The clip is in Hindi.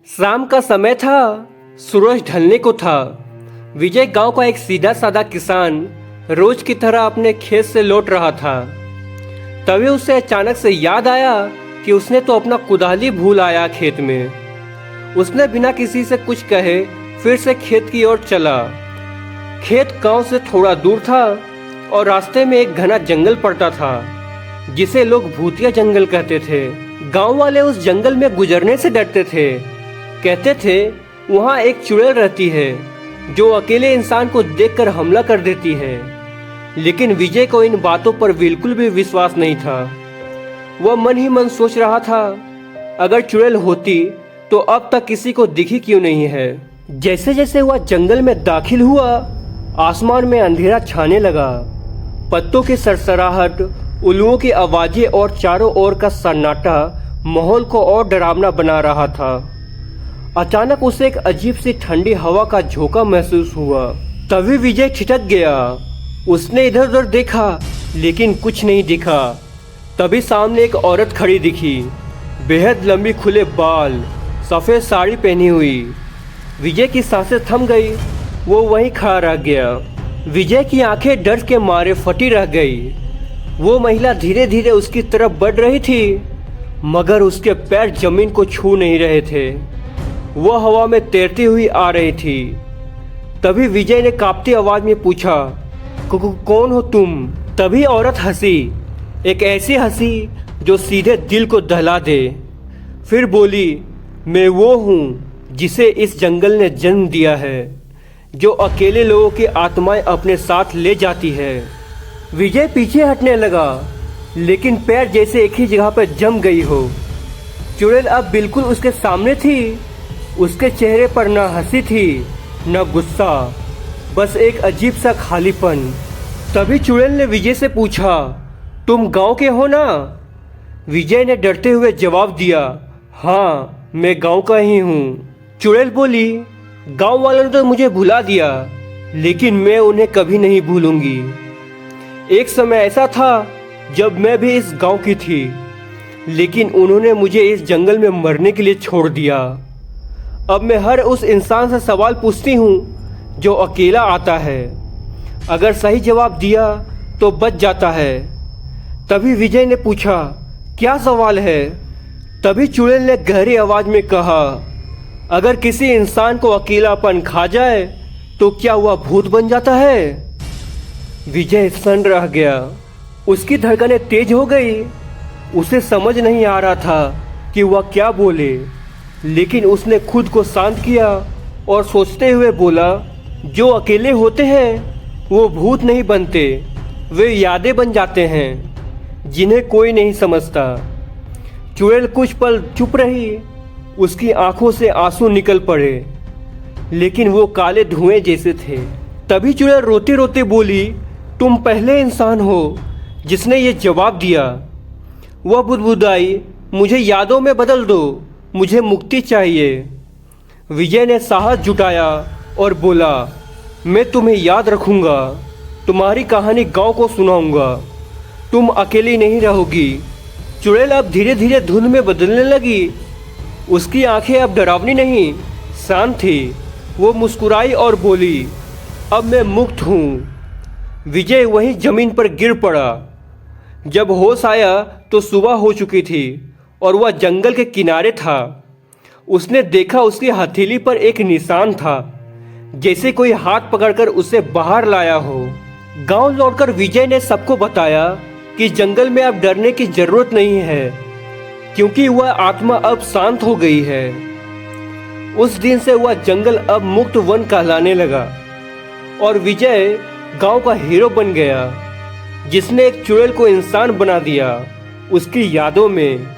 शाम का समय था। सूरज ढलने को था। विजय गांव का एक सीधा साधा किसान रोज की तरह अपने खेत से लौट रहा था। तभी उसे अचानक से याद आया कि उसने तो अपना कुदाली भूल आया खेत में। उसने बिना किसी से कुछ कहे फिर से खेत की ओर चला। खेत गांव से थोड़ा दूर था और रास्ते में एक घना जंगल पड़ता था जिसे लोग भूतिया जंगल कहते थे। गांव वाले उस जंगल में गुजरने से डरते थे। कहते थे वहाँ एक चुड़ैल रहती है जो अकेले इंसान को देखकर हमला कर देती है। लेकिन विजय को इन बातों पर बिल्कुल भी विश्वास नहीं था। वह मन ही मन सोच रहा था, अगर चुड़ैल होती तो अब तक किसी को दिखी क्यों नहीं है। जैसे जैसे वह जंगल में दाखिल हुआ, आसमान में अंधेरा छाने लगा। पत्तों की सरसराहट, उल्लुओं की आवाजें और चारों ओर का सन्नाटा माहौल को और डरावना बना रहा था। अचानक उसे एक अजीब सी ठंडी हवा का झोंका महसूस हुआ। तभी विजय ठिठक गया। उसने इधर उधर देखा लेकिन कुछ नहीं दिखा। तभी सामने एक औरत खड़ी दिखी, बेहद लंबी खुले बाल, सफ़ेद साड़ी पहनी हुई। विजय की सांसें थम गई। वो वहीं खड़ा रह गया। विजय की आंखें डर के मारे फटी रह गई। वो महिला धीरे धीरे उसकी तरफ बढ़ रही थी मगर उसके पैर जमीन को छू नहीं रहे थे। वह हवा में तैरती हुई आ रही थी। तभी विजय ने कांपती आवाज में पूछा, कौन हो तुम? तभी औरत हंसी, एक ऐसी हंसी जो सीधे दिल को दहला दे। फिर बोली, मैं वो हूँ जिसे इस जंगल ने जन्म दिया है, जो अकेले लोगों की आत्माएं अपने साथ ले जाती है। विजय पीछे हटने लगा लेकिन पैर जैसे एक ही जगह पर जम गई हो। चुड़ैल अब बिल्कुल उसके सामने थी। उसके चेहरे पर न हंसी थी न गुस्सा, बस एक अजीब सा खालीपन। तभी चुड़ैल ने विजय से पूछा, तुम गांव के हो ना? विजय ने डरते हुए जवाब दिया, हाँ मैं गांव का ही हूँ। चुड़ैल बोली, गांव वालों ने तो मुझे भुला दिया लेकिन मैं उन्हें कभी नहीं भूलूंगी। एक समय ऐसा था जब मैं भी इस गांव की थी लेकिन उन्होंने मुझे इस जंगल में मरने के लिए छोड़ दिया। अब मैं हर उस इंसान से सवाल पूछती हूँ जो अकेला आता है। अगर सही जवाब दिया तो बच जाता है। तभी विजय ने पूछा, क्या सवाल है? तभी चुड़ैल ने गहरी आवाज में कहा, अगर किसी इंसान को अकेलापन खा जाए तो क्या वह भूत बन जाता है? विजय सन्न रह गया। उसकी धड़कनें तेज हो गई। उसे समझ नहीं आ रहा था कि वह क्या बोले, लेकिन उसने खुद को शांत किया और सोचते हुए बोला, जो अकेले होते हैं वो भूत नहीं बनते, वे यादें बन जाते हैं जिन्हें कोई नहीं समझता। चुड़ैल कुछ पल चुप रही। उसकी आंखों से आंसू निकल पड़े लेकिन वो काले धुएं जैसे थे। तभी चुड़ैल रोते रोते बोली, तुम पहले इंसान हो जिसने ये जवाब दिया। वह बुदबुदाई, मुझे यादों में बदल दो, मुझे मुक्ति चाहिए। विजय ने साहस जुटाया और बोला, मैं तुम्हें याद रखूंगा, तुम्हारी कहानी गांव को सुनाऊंगा, तुम अकेली नहीं रहोगी। चुड़ैल अब धीरे धीरे धुंध में बदलने लगी। उसकी आंखें अब डरावनी नहीं, शांत थी। वो मुस्कुराई और बोली, अब मैं मुक्त हूँ। विजय वहीं जमीन पर गिर पड़ा। जब होश आया तो सुबह हो चुकी थी और वह जंगल के किनारे था। उसने देखा उसकी हथेली पर एक निशान था, जैसे कोई हाथ पकड़कर उसे बाहर लाया हो। गांव लौटकर विजय ने सबको बताया कि जंगल में अब डरने की जरूरत नहीं है क्योंकि वह आत्मा अब शांत हो गई है। उस दिन से वह जंगल अब मुक्त वन कहलाने लगा और विजय गांव का हीरो बन गया, जिसने एक चुड़ैल को इंसान बना दिया उसकी यादों में।